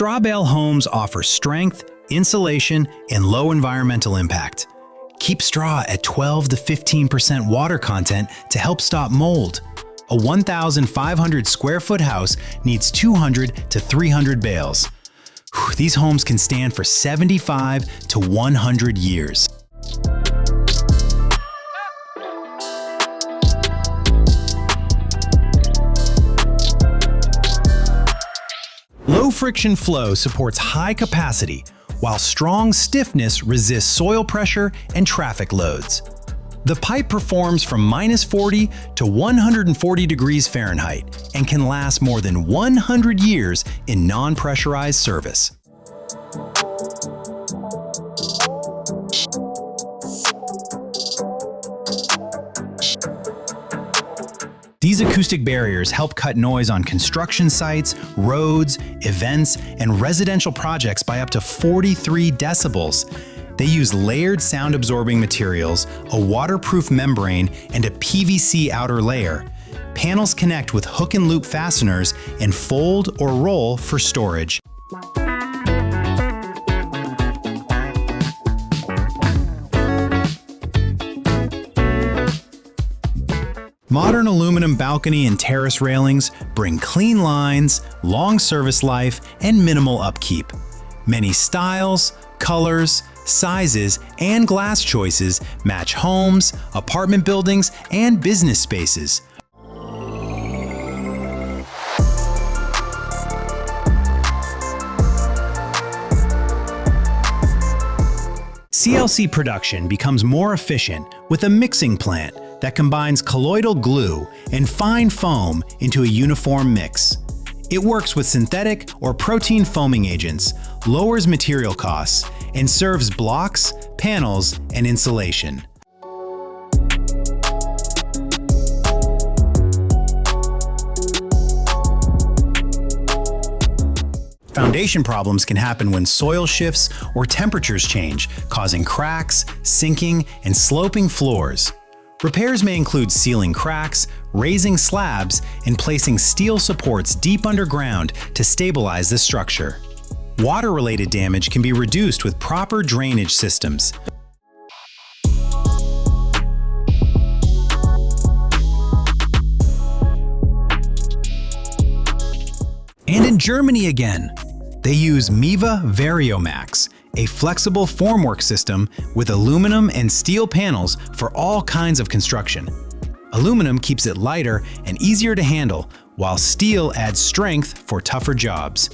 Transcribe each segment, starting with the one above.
Straw bale homes offer strength, insulation, and low environmental impact. Keep straw at 12 to 15% water content to help stop mold. A 1,500 square foot house needs 200 to 300 bales. These homes can stand for 75 to 100 years. Low friction flow supports high capacity, while strong stiffness resists soil pressure and traffic loads. The pipe performs from -40 to 140 degrees Fahrenheit and can last more than 100 years in non-pressurized service. These acoustic barriers help cut noise on construction sites, roads, events, and residential projects by up to 43 decibels. They use layered sound-absorbing materials, a waterproof membrane, and a PVC outer layer. Panels connect with hook and loop fasteners and fold or roll for storage. Modern aluminum balcony and terrace railings bring clean lines, long service life, and minimal upkeep. Many styles, colors, sizes, and glass choices match homes, apartment buildings, and business spaces. CLC production becomes more efficient with a mixing plant that combines colloidal glue and fine foam into a uniform mix. It works with synthetic or protein foaming agents, lowers material costs, and serves blocks, panels, and insulation. Foundation problems can happen when soil shifts or temperatures change, causing cracks, sinking, and sloping floors. Repairs may include sealing cracks, raising slabs, and placing steel supports deep underground to stabilize the structure. Water-related damage can be reduced with proper drainage systems. And in Germany again, they use Miva Variomax, a flexible formwork system with aluminum and steel panels for all kinds of construction. Aluminum keeps it lighter and easier to handle, while steel adds strength for tougher jobs.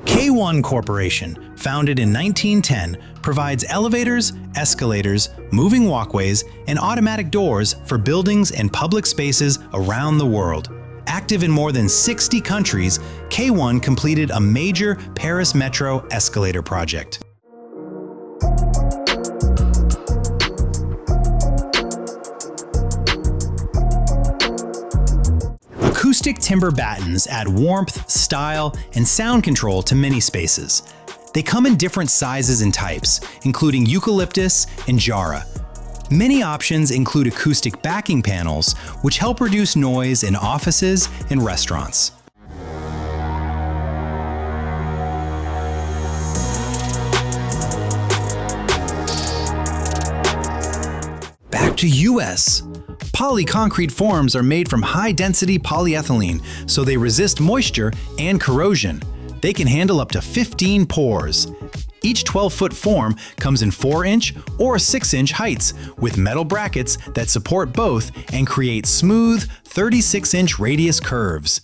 K1 Corporation, founded in 1910, provides elevators, escalators, moving walkways, and automatic doors for buildings and public spaces around the world. Active in more than 60 countries, K1 completed a major Paris Metro escalator project. Acoustic timber battens add warmth, style, and sound control to many spaces. They come in different sizes and types, including eucalyptus and jarrah. Many options include acoustic backing panels, which help reduce noise in offices and restaurants. Back to US. Polyconcrete forms are made from high-density polyethylene, so they resist moisture and corrosion. They can handle up to 15 pours. Each 12-foot form comes in 4-inch or 6-inch heights, with metal brackets that support both and create smooth 36-inch radius curves.